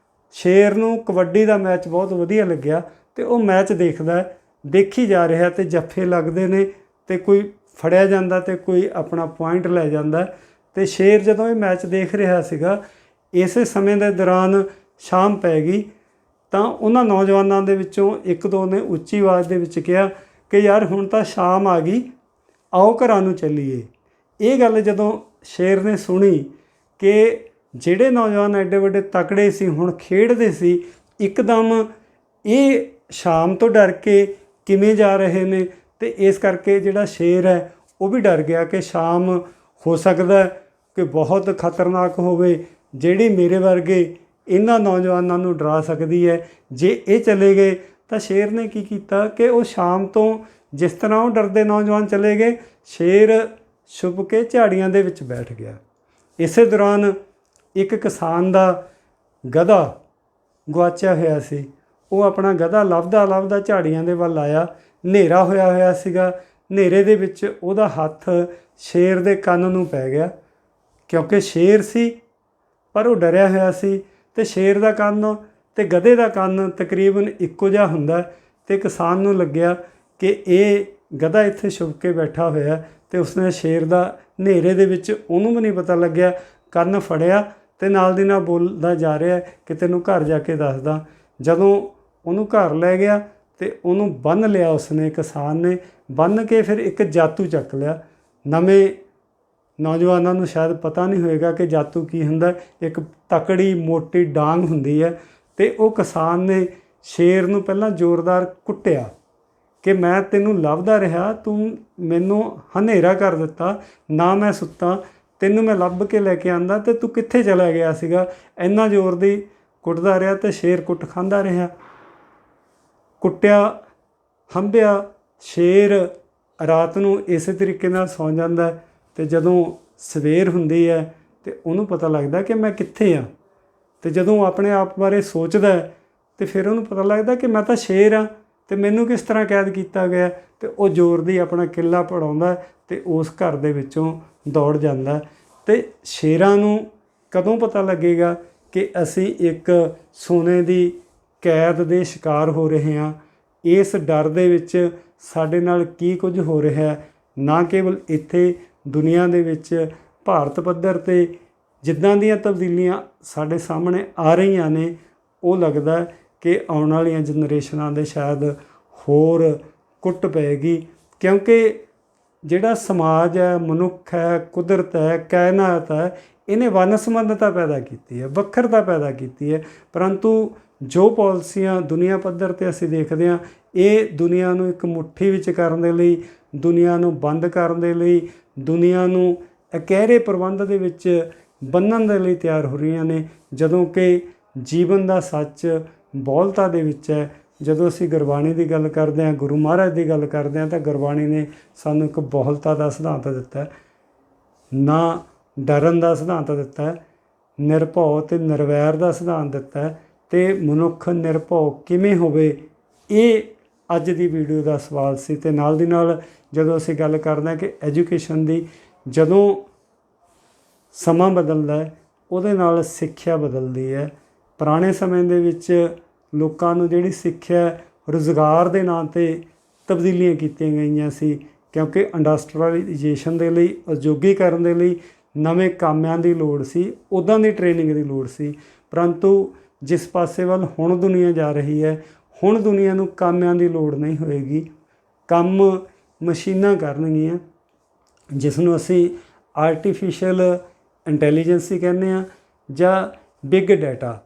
ਸ਼ੇਰ ਨੂੰ ਕਬੱਡੀ ਦਾ ਮੈਚ ਬਹੁਤ ਵਧੀਆ ਲੱਗਿਆ ਅਤੇ ਉਹ ਮੈਚ ਦੇਖੀ ਜਾ ਰਿਹਾ, ਅਤੇ ਜੱਫੇ ਲੱਗਦੇ ਨੇ ਅਤੇ ਕੋਈ ਫੜਿਆ ਜਾਂਦਾ ਅਤੇ ਕੋਈ ਆਪਣਾ ਪੁਆਇੰਟ ਲੈ ਜਾਂਦਾ। ਅਤੇ ਸ਼ੇਰ ਜਦੋਂ ਇਹ ਮੈਚ ਦੇਖ ਰਿਹਾ ਸੀਗਾ, ਇਸੇ ਸਮੇਂ ਦੇ ਦੌਰਾਨ ਸ਼ਾਮ ਪੈ ਗਈ, ਤਾਂ ਉਹਨਾਂ ਨੌਜਵਾਨਾਂ ਦੇ ਵਿੱਚੋਂ ਇੱਕ ਦੋ ਨੇ ਉੱਚੀ ਆਵਾਜ਼ ਦੇ ਵਿੱਚ ਕਿਹਾ ਕਿ ਯਾਰ ਹੁਣ ਤਾਂ ਸ਼ਾਮ ਆ ਗਈ, ਆਓ ਘਰਾਂ ਨੂੰ ਚੱਲੀਏ। ਇਹ ਗੱਲ ਜਦੋਂ ਸ਼ੇਰ ਨੇ ਸੁਣੀ ਕਿ ਜਿਹੜੇ ਨੌਜਵਾਨ ਐਡੇ ਵੱਡੇ ਤਕੜੇ ਸੀ, ਹੁਣ ਖੇਡਦੇ ਸੀ, ਇੱਕਦਮ ਇਹ ਸ਼ਾਮ ਤੋਂ ਡਰ ਕੇ ਕਿਵੇਂ ਜਾ ਰਹੇ ਨੇ। ਅਤੇ ਇਸ ਕਰਕੇ ਜਿਹੜਾ ਸ਼ੇਰ ਹੈ ਉਹ ਵੀ ਡਰ ਗਿਆ ਕਿ ਸ਼ਾਮ ਹੋ ਸਕਦਾ ਕਿ ਬਹੁਤ ਖਤਰਨਾਕ ਹੋਵੇ, ਜਿਹੜੀ ਮੇਰੇ ਵਰਗੇ ਇਹਨਾਂ ਨੌਜਵਾਨਾਂ ਨੂੰ ਡਰਾ ਸਕਦੀ ਹੈ। ਜੇ ਇਹ ਚਲੇ ਗਏ ਤਾਂ ਸ਼ੇਰ ਨੇ ਕੀ ਕੀਤਾ ਕਿ ਉਹ ਸ਼ਾਮ ਤੋਂ ਜਿਸ ਤਰ੍ਹਾਂ ਉਹ ਡਰਦੇ ਨੌਜਵਾਨ ਚਲੇ ਗਏ, ਸ਼ੇਰ ਛੁਪ ਕੇ ਝਾੜੀਆਂ ਦੇ ਵਿੱਚ ਬੈਠ ਗਿਆ। ਇਸੇ ਦੌਰਾਨ ਇੱਕ ਕਿਸਾਨ ਦਾ ਗਧਾ ਗੁਆਚਿਆ ਹੋਇਆ ਸੀ। ਉਹ ਆਪਣਾ ਗਧਾ ਲੱਭਦਾ ਝਾੜੀਆਂ ਦੇ ਵੱਲ ਆਇਆ। ਹਨੇਰਾ ਹੋਇਆ ਸੀਗਾ। ਹਨੇਰੇ ਦੇ ਵਿੱਚ ਉਹਦਾ ਹੱਥ ਸ਼ੇਰ ਦੇ ਕੰਨ ਨੂੰ ਪੈ ਗਿਆ, ਕਿਉਂਕਿ ਸ਼ੇਰ ਸੀ ਪਰ ਉਹ ਡਰਿਆ ਹੋਇਆ ਸੀ, ਅਤੇ ਸ਼ੇਰ ਦਾ ਕੰਨ ਅਤੇ ਗਧੇ ਦਾ ਕੰਨ ਤਕਰੀਬਨ ਇੱਕੋ ਜਿਹਾ ਹੁੰਦਾ। ਅਤੇ ਕਿਸਾਨ ਨੂੰ ਲੱਗਿਆ ਕਿ ਇਹ ਗਧਾ ਇੱਥੇ ਛੁਪ ਕੇ ਬੈਠਾ ਹੋਇਆ, ਅਤੇ ਉਸਨੇ ਸ਼ੇਰ ਦਾ ਹਨੇਰੇ ਦੇ ਵਿੱਚ, ਉਹਨੂੰ ਵੀ ਨਹੀਂ ਪਤਾ ਲੱਗਿਆ, ਕੰਨ ਫੜਿਆ ਅਤੇ ਨਾਲ ਦੀ ਨਾਲ ਬੋਲਦਾ ਜਾ ਰਿਹਾ ਕਿ ਤੈਨੂੰ ਘਰ ਜਾ ਕੇ ਦੱਸਦਾ। ਜਦੋਂ ਉਹਨੂੰ ਘਰ ਲੈ ਗਿਆ ਅਤੇ ਉਹਨੂੰ ਬੰਨ੍ਹ ਲਿਆ, ਉਸਨੇ ਕਿਸਾਨ ਨੇ ਬੰਨ੍ਹ ਕੇ ਫਿਰ ਇੱਕ ਜਾਤੂ ਚੱਕ ਲਿਆ। ਨੌਜਵਾਨਾਂ ਨੂੰ ਸ਼ਾਇਦ ਪਤਾ ਨਹੀਂ ਹੋਏਗਾ ਕਿ ਜਾਤੂ ਕੀ ਹੁੰਦਾ। ਇੱਕ ਤਕੜੀ ਮੋਟੀ ਡਾਂਗ ਹੁੰਦੀ ਹੈ ਅਤੇ ਉਹ ਕਿਸਾਨ ਨੇ ਸ਼ੇਰ ਨੂੰ ਪਹਿਲਾਂ ਜ਼ੋਰਦਾਰ ਕੁੱਟਿਆ ਕਿ ਮੈਂ ਤੈਨੂੰ ਲੱਭਦਾ ਰਿਹਾ, ਤੂੰ ਮੈਨੂੰ ਹਨੇਰਾ ਕਰ ਦਿੱਤਾ, ਨਾ ਮੈਂ ਸੁੱਤਾ, ਤੈਨੂੰ ਮੈਂ ਲੱਭ ਕੇ ਲੈ ਕੇ ਆਂਦਾ ਅਤੇ ਤੂੰ ਕਿੱਥੇ ਚਲਾ ਗਿਆ ਸੀਗਾ। ਇੰਨਾ ਜ਼ੋਰ ਦੀ ਕੁੱਟਦਾ ਰਿਹਾ ਅਤੇ ਸ਼ੇਰ ਕੁੱਟ ਖਾਂਦਾ ਰਿਹਾ। ਕੁੱਟਿਆ ਹੰਭਿਆ ਸ਼ੇਰ ਰਾਤ ਨੂੰ ਇਸੇ ਤਰੀਕੇ ਨਾਲ ਸੌਂ ਜਾਂਦਾ ਅਤੇ ਜਦੋਂ ਸਵੇਰ ਹੁੰਦੀ ਹੈ ਅਤੇ ਉਹਨੂੰ ਪਤਾ ਲੱਗਦਾ ਕਿ ਮੈਂ ਕਿੱਥੇ ਹਾਂ। ਅਤੇ ਜਦੋਂ ਆਪਣੇ ਆਪ ਬਾਰੇ ਸੋਚਦਾ ਅਤੇ ਫਿਰ ਉਹਨੂੰ ਪਤਾ ਲੱਗਦਾ ਕਿ ਮੈਂ ਤਾਂ ਸ਼ੇਰ ਹਾਂ ਅਤੇ ਮੈਨੂੰ ਕਿਸ ਤਰ੍ਹਾਂ ਕੈਦ ਕੀਤਾ ਗਿਆ। ਅਤੇ ਉਹ ਜ਼ੋਰ ਦੀ ਆਪਣਾ ਕਿੱਲਾ ਪੜਾਉਂਦਾ ਅਤੇ ਉਸ ਘਰ ਦੇ ਵਿੱਚੋਂ ਦੌੜ ਜਾਂਦਾ। ਅਤੇ ਸ਼ੇਰਾਂ ਨੂੰ ਕਦੋਂ ਪਤਾ ਲੱਗੇਗਾ ਕਿ ਅਸੀਂ ਇੱਕ ਸੋਨੇ ਦੀ ਕੈਦ ਦੇ ਸ਼ਿਕਾਰ ਹੋ ਰਹੇ ਹਾਂ। ਇਸ ਡਰ ਦੇ ਵਿੱਚ ਸਾਡੇ ਨਾਲ ਕੀ ਕੁਝ ਹੋ ਰਿਹਾ, ਨਾ ਕੇਵਲ ਇੱਥੇ ਦੁਨੀਆ ਦੇ ਵਿੱਚ ਭਾਰਤ ਪੱਧਰ 'ਤੇ ਜਿੱਦਾਂ ਦੀਆਂ ਤਬਦੀਲੀਆਂ ਸਾਡੇ ਸਾਹਮਣੇ ਆ ਰਹੀਆਂ ਨੇ, ਉਹ ਲੱਗਦਾ ਕਿ ਆਉਣ ਵਾਲੀਆਂ ਜਨਰੇਸ਼ਨਾਂ ਦੇ ਸ਼ਾਇਦ ਹੋਰ ਕੁੱਟ ਪਏਗੀ। ਕਿਉਂਕਿ ਜਿਹੜਾ ਸਮਾਜ ਹੈ, ਮਨੁੱਖ ਹੈ, ਕੁਦਰਤ ਹੈ, ਕਾਇਨਾਤ ਹੈ, ਇਹਨੇ ਵੰਨ-ਸੁਵੰਨਤਾ ਪੈਦਾ ਕੀਤੀ ਹੈ, ਵੱਖਰਤਾ ਪੈਦਾ ਕੀਤੀ ਹੈ। ਪਰੰਤੂ ਜੋ ਪਾਲਿਸੀਆਂ ਦੁਨੀਆ ਪੱਧਰ 'ਤੇ ਅਸੀਂ ਦੇਖਦੇ ਹਾਂ, ਇਹ ਦੁਨੀਆ ਨੂੰ ਇੱਕ ਮੁੱਠੀ ਵਿੱਚ ਕਰਨ ਦੇ ਲਈ, ਦੁਨੀਆ ਨੂੰ ਬੰਦ ਕਰਨ ਦੇ ਲਈ, ਦੁਨੀਆ ਨੂੰ ਇਕਹਿਰੇ ਪ੍ਰਬੰਧ ਦੇ ਵਿੱਚ ਬੰਨ੍ਹਣ ਦੇ ਲਈ ਤਿਆਰ ਹੋ ਰਹੀਆਂ ਨੇ, ਜਦੋਂ ਕਿ ਜੀਵਨ ਦਾ ਸੱਚ ਬੋਲਤਾ ਦੇ ਵਿੱਚ ਹੈ। ਜਦੋਂ ਅਸੀਂ ਗੁਰਬਾਣੀ ਦੀ ਗੱਲ ਕਰਦੇ ਹਾਂ, ਗੁਰੂ ਮਹਾਰਾਜ ਦੀ ਗੱਲ ਕਰਦੇ ਹਾਂ, ਤਾਂ ਗੁਰਬਾਣੀ ਨੇ ਸਾਨੂੰ ਇੱਕ ਬੋਲਤਾ ਦਾ ਸਿਧਾਂਤ ਦਿੱਤਾ, ਨਾ ਡਰਨ ਦਾ ਸਿਧਾਂਤ ਦਿੱਤਾ, ਨਿਰਭਉ ਅਤੇ ਨਿਰਵੈਰ ਦਾ ਸਿਧਾਂਤ ਦਿੱਤਾ। ਅਤੇ ਮਨੁੱਖ ਨਿਰਭਉ ਕਿਵੇਂ ਹੋਵੇ, ਇਹ ਅੱਜ ਦੀ ਵੀਡੀਓ ਦਾ ਸਵਾਲ ਸੀ। ਅਤੇ ਨਾਲ ਦੀ ਨਾਲ ਜਦੋਂ ਅਸੀਂ ਗੱਲ ਕਰਦੇ ਹਾਂ ਕਿ ਐਜੂਕੇਸ਼ਨ ਦੀ, ਜਦੋਂ ਸਮਾਂ ਬਦਲਦਾ ਹੈ ਉਹਦੇ ਨਾਲ ਸਿੱਖਿਆ ਬਦਲਦੀ ਹੈ। ਪੁਰਾਣੇ ਸਮੇਂ ਦੇ ਵਿੱਚ ਲੋਕਾਂ ਨੂੰ ਜਿਹੜੀ ਸਿੱਖਿਆ ਰੁਜ਼ਗਾਰ ਦੇ ਨਾਂ 'ਤੇ ਤਬਦੀਲੀਆਂ ਕੀਤੀਆਂ ਗਈਆਂ ਸੀ, ਕਿਉਂਕਿ ਇੰਡਸਟਰੀਲਾਈਜੇਸ਼ਨ ਦੇ ਲਈ, ਉਦਯੋਗੀਕਰਨ ਦੇ ਲਈ ਨਵੇਂ ਕਾਮਿਆਂ ਦੀ ਲੋੜ ਸੀ, ਉੱਦਾਂ ਦੀ ਟ੍ਰੇਨਿੰਗ ਦੀ ਲੋੜ ਸੀ। ਪਰੰਤੂ ਜਿਸ ਪਾਸੇ ਵੱਲ ਹੁਣ ਦੁਨੀਆ ਜਾ ਰਹੀ ਹੈ, ਹੁਣ ਦੁਨੀਆ ਨੂੰ ਕਾਮਿਆਂ ਦੀ ਲੋੜ ਨਹੀਂ ਹੋਏਗੀ, ਕੰਮ ਮਸ਼ੀਨਾਂ ਕਰਨਗੀਆਂ, ਜਿਸ ਨੂੰ ਅਸੀਂ ਆਰਟੀਫਿਸ਼ੀਅਲ ਇੰਟੈਲੀਜੈਂਸੀ ਕਹਿੰਦੇ ਹਾਂ ਜਾਂ ਬਿਗ ਡਾਟਾ।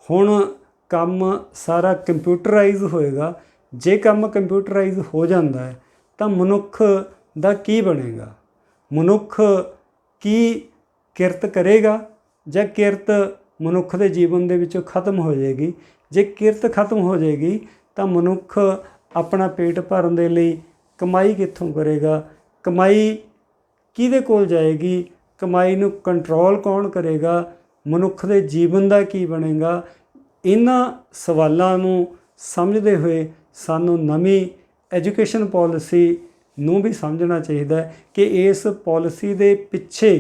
ਹੁਣ ਕੰਮ ਸਾਰਾ ਕੰਪਿਊਟਰਾਈਜ਼ ਹੋਏਗਾ। ਜੇ ਕੰਮ ਕੰਪਿਊਟਰਾਈਜ਼ ਹੋ ਜਾਂਦਾ ਹੈ ਤਾਂ ਮਨੁੱਖ ਦਾ ਕੀ ਬਣੇਗਾ? ਮਨੁੱਖ ਕੀ ਕਿਰਤ ਕਰੇਗਾ ਜਾਂ ਕਿਰਤ ਮਨੁੱਖ ਦੇ ਜੀਵਨ ਦੇ ਵਿੱਚੋਂ ਖਤਮ ਹੋ ਜਾਏਗੀ? ਜੇ ਕਿਰਤ ਖਤਮ ਹੋ ਜਾਏਗੀ ਤਾਂ ਮਨੁੱਖ ਆਪਣਾ ਪੇਟ ਭਰਨ ਦੇ ਲਈ ਕਮਾਈ ਕਿੱਥੋਂ ਕਰੇਗਾ? ਕਮਾਈ ਕਿਹਦੇ ਕੋਲ ਜਾਏਗੀ? ਕਮਾਈ ਨੂੰ ਕੰਟਰੋਲ ਕੌਣ ਕਰੇਗਾ? ਮਨੁੱਖ ਦੇ ਜੀਵਨ ਦਾ ਕੀ ਬਣੇਗਾ? ਇਹਨਾਂ ਸਵਾਲਾਂ ਨੂੰ ਸਮਝਦੇ ਹੋਏ ਸਾਨੂੰ ਨਵੀਂ ਐਜੂਕੇਸ਼ਨ ਪੋਲਿਸੀ ਨੂੰ ਵੀ ਸਮਝਣਾ ਚਾਹੀਦਾ ਕਿ ਇਸ ਪੋਲਿਸੀ ਦੇ ਪਿੱਛੇ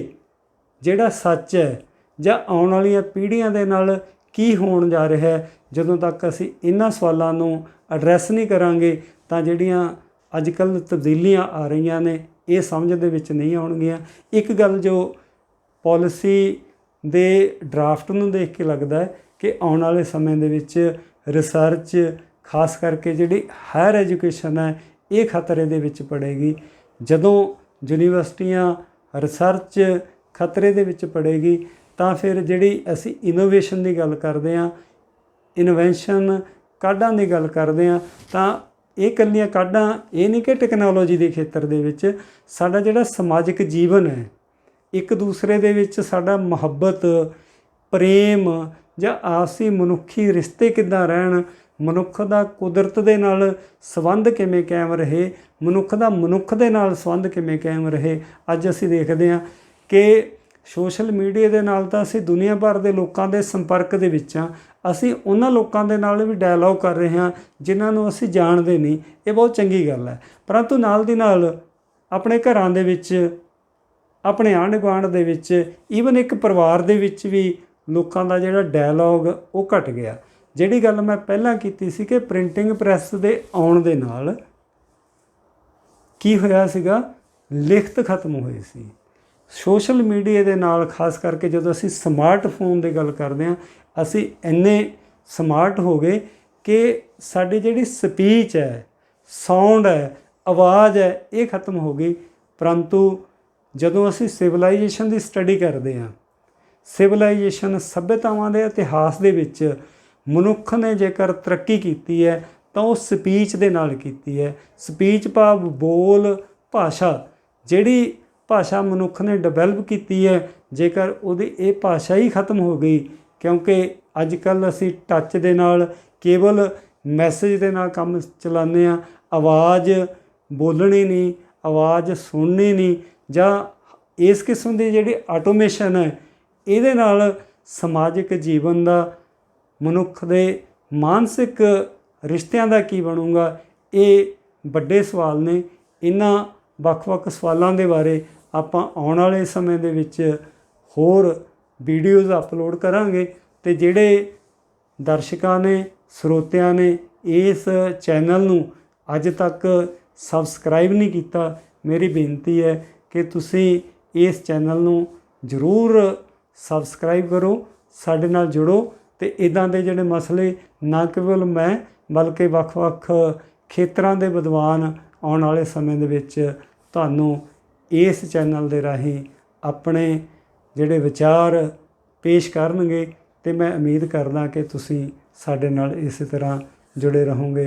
ਜਿਹੜਾ ਸੱਚ ਹੈ ਜਾਂ ਆਉਣ ਵਾਲੀਆਂ ਪੀੜ੍ਹੀਆਂ ਦੇ ਨਾਲ ਕੀ ਹੋਣ ਜਾ ਰਿਹਾ ਹੈ। ਜਦੋਂ ਤੱਕ ਅਸੀਂ ਇਹਨਾਂ ਸਵਾਲਾਂ ਨੂੰ ਐਡਰੈਸ ਨਹੀਂ ਕਰਾਂਗੇ ਤਾਂ ਜਿਹੜੀਆਂ ਅੱਜ ਕੱਲ੍ਹ ਤਬਦੀਲੀਆਂ ਆ ਰਹੀਆਂ ਨੇ, ਇਹ ਸਮਝ ਦੇ ਵਿੱਚ ਨਹੀਂ ਆਉਣਗੀਆਂ। ਇੱਕ ਗੱਲ ਜੋ ਪੋਲਿਸੀ ਦੇ ਡਰਾਫਟ ਨੂੰ ਦੇਖ ਕੇ ਲੱਗਦਾ ਕਿ ਆਉਣ ਵਾਲੇ ਸਮੇਂ ਦੇ ਵਿੱਚ ਰਿਸਰਚ, ਖਾਸ ਕਰਕੇ ਜਿਹੜੀ ਹਾਇਰ ਐਜੂਕੇਸ਼ਨ ਹੈ, ਇਹ ਖਤਰੇ ਦੇ ਵਿੱਚ ਪੜੇਗੀ। ਜਦੋਂ ਯੂਨੀਵਰਸਿਟੀਆਂ, ਰਿਸਰਚ ਖਤਰੇ ਦੇ ਵਿੱਚ ਪੜੇਗੀ ਤਾਂ ਫਿਰ ਜਿਹੜੀ ਅਸੀਂ ਇਨੋਵੇਸ਼ਨ ਦੀ ਗੱਲ ਕਰਦੇ ਹਾਂ, ਇਨਵੈਂਸ਼ਨ, ਕਾਢਾਂ ਦੀ ਗੱਲ ਕਰਦੇ ਹਾਂ, ਤਾਂ ਇਹ ਇਕੱਲੀਆਂ ਕਾਢਾਂ ਇਹ ਨਹੀਂ ਕਿ ਟੈਕਨੋਲੋਜੀ ਦੇ ਖੇਤਰ ਦੇ ਵਿੱਚ ਸਾਡਾ ਜਿਹੜਾ ਸਮਾਜਿਕ ਜੀਵਨ ਹੈ, ਇੱਕ ਦੂਸਰੇ ਦੇ ਵਿੱਚ ਸਾਡਾ ਮੁਹੱਬਤ, ਪ੍ਰੇਮ ਜਾਂ ਆਪਸੀ ਮਨੁੱਖੀ ਰਿਸ਼ਤੇ ਕਿੱਦਾਂ ਰਹਿਣ, ਮਨੁੱਖ ਦਾ ਕੁਦਰਤ ਦੇ ਨਾਲ ਸੰਬੰਧ ਕਿਵੇਂ ਕਾਇਮ ਰਹੇ, ਮਨੁੱਖ ਦਾ ਮਨੁੱਖ ਦੇ ਨਾਲ ਸੰਬੰਧ ਕਿਵੇਂ ਕਾਇਮ ਰਹੇ। ਅੱਜ ਅਸੀਂ ਦੇਖਦੇ ਹਾਂ ਕਿ ਸੋਸ਼ਲ ਮੀਡੀਆ ਦੇ ਨਾਲ ਤਾਂ ਅਸੀਂ ਦੁਨੀਆ ਭਰ ਦੇ ਲੋਕਾਂ ਦੇ ਸੰਪਰਕ ਦੇ ਵਿੱਚ ਹਾਂ, ਅਸੀਂ ਉਹਨਾਂ ਲੋਕਾਂ ਦੇ ਨਾਲ ਵੀ ਡਾਇਲੋਗ ਕਰ ਰਹੇ ਹਾਂ ਜਿਨ੍ਹਾਂ ਨੂੰ ਅਸੀਂ ਜਾਣਦੇ ਨਹੀਂ। ਇਹ ਬਹੁਤ ਚੰਗੀ ਗੱਲ ਹੈ। ਪਰੰਤੂ ਨਾਲ ਦੀ ਨਾਲ ਆਪਣੇ ਘਰਾਂ ਦੇ ਵਿੱਚ, ਆਪਣੇ ਆਂਢ ਗੁਆਂਢ ਦੇ ਵਿੱਚ, ਈਵਨ ਇੱਕ ਪਰਿਵਾਰ ਦੇ ਵਿੱਚ ਵੀ ਲੋਕਾਂ ਦਾ ਜਿਹੜਾ ਡਾਇਲੋਗ ਉਹ ਘਟ ਗਿਆ। ਜਿਹੜੀ ਗੱਲ ਮੈਂ ਪਹਿਲਾਂ ਕੀਤੀ ਸੀ ਕਿ ਪ੍ਰਿੰਟਿੰਗ ਪ੍ਰੈਸ ਦੇ ਆਉਣ ਦੇ ਨਾਲ ਕੀ ਹੋਇਆ ਸੀਗਾ, ਲਿਖਤ ਖਤਮ ਹੋਈ ਸੀ। ਸੋਸ਼ਲ ਮੀਡੀਆ ਦੇ ਨਾਲ ਖਾਸ ਕਰਕੇ ਜਦੋਂ ਅਸੀਂ ਸਮਾਰਟਫੋਨ ਦੀ ਗੱਲ ਕਰਦੇ ਹਾਂ, ਅਸੀਂ ਇੰਨੇ ਸਮਾਰਟ ਹੋ ਗਏ ਕਿ ਸਾਡੀ ਜਿਹੜੀ ਸਪੀਚ ਹੈ, ਸਾਊਂਡ ਹੈ, ਆਵਾਜ਼ ਹੈ, ਇਹ ਖਤਮ ਹੋ ਗਈ। ਪਰੰਤੂ ਜਦੋਂ ਅਸੀਂ ਸਿਵਲਾਈਜੇਸ਼ਨ ਦੀ ਸਟੱਡੀ ਕਰਦੇ ਹਾਂ, ਸਿਵਲਾਈਜੇਸ਼ਨ ਸੱਭਿਅਤਾਵਾਂ ਦੇ ਇਤਿਹਾਸ ਦੇ ਵਿੱਚ ਮਨੁੱਖ ਨੇ ਜੇਕਰ ਤਰੱਕੀ ਕੀਤੀ ਹੈ ਤਾਂ ਉਹ ਸਪੀਚ ਦੇ ਨਾਲ ਕੀਤੀ ਹੈ। ਸਪੀਚ ਭਾਵ ਬੋਲ ਭਾਸ਼ਾ, ਜਿਹੜੀ ਭਾਸ਼ਾ ਮਨੁੱਖ ਨੇ ਡਿਵੈਲਪ ਕੀਤੀ ਹੈ, ਜੇਕਰ ਉਹਦੀ ਇਹ ਭਾਸ਼ਾ ਹੀ ਖਤਮ ਹੋ ਗਈ, ਕਿਉਂਕਿ ਅੱਜ ਕੱਲ੍ਹ ਅਸੀਂ ਟੱਚ ਦੇ ਨਾਲ, ਕੇਵਲ ਮੈਸੇਜ ਦੇ ਨਾਲ ਕੰਮ ਚਲਾਉਂਦੇ ਹਾਂ, ਆਵਾਜ਼ ਬੋਲਣੀ ਨਹੀਂ, ਆਵਾਜ਼ ਸੁਣਨੀ ਨਹੀਂ, ਜਾਂ ਇਸ ਕਿਸਮ ਦੀ ਜਿਹੜੀ ਆਟੋਮੇਸ਼ਨ ਹੈ ਇਹਦੇ ਨਾਲ ਸਮਾਜਿਕ ਜੀਵਨ ਦਾ, ਮਨੁੱਖ ਦੇ ਮਾਨਸਿਕ ਰਿਸ਼ਤਿਆਂ ਦਾ ਕੀ ਬਣੂਗਾ, ਇਹ ਵੱਡੇ ਸਵਾਲ ਨੇ। ਇਹਨਾਂ ਵੱਖ-ਵੱਖ ਸਵਾਲਾਂ ਦੇ ਬਾਰੇ ਆਪਾਂ ਆਉਣ ਵਾਲੇ ਸਮੇਂ ਦੇ ਵਿੱਚ ਹੋਰ ਵੀਡੀਓਜ਼ ਅਪਲੋਡ ਕਰਾਂਗੇ, ਅਤੇ ਜਿਹੜੇ ਦਰਸ਼ਕਾਂ ਨੇ, ਸਰੋਤਿਆਂ ਨੇ ਇਸ ਚੈਨਲ ਨੂੰ ਅੱਜ ਤੱਕ ਸਬਸਕ੍ਰਾਈਬ ਨਹੀਂ ਕੀਤਾ, ਮੇਰੀ ਬੇਨਤੀ ਹੈ ਕਿ ਤੁਸੀਂ ਇਸ ਚੈਨਲ ਨੂੰ ਜ਼ਰੂਰ ਸਬਸਕ੍ਰਾਈਬ ਕਰੋ, ਸਾਡੇ ਨਾਲ ਜੁੜੋ, ਅਤੇ ਇੱਦਾਂ ਦੇ ਜਿਹੜੇ ਮਸਲੇ ਨਾ ਕੇਵਲ ਮੈਂ ਬਲਕਿ ਵੱਖ-ਵੱਖ ਖੇਤਰਾਂ ਦੇ ਵਿਦਵਾਨ ਆਉਣ ਵਾਲੇ ਸਮੇਂ ਦੇ ਵਿੱਚ ਤੁਹਾਨੂੰ ਇਸ ਚੈਨਲ ਦੇ ਰਾਹੀਂ ਆਪਣੇ ਜਿਹੜੇ ਵਿਚਾਰ ਪੇਸ਼ ਕਰਨਗੇ, ਅਤੇ ਮੈਂ ਉਮੀਦ ਕਰਦਾ ਕਿ ਤੁਸੀਂ ਸਾਡੇ ਨਾਲ ਇਸੇ ਤਰ੍ਹਾਂ ਜੁੜੇ ਰਹੋਗੇ।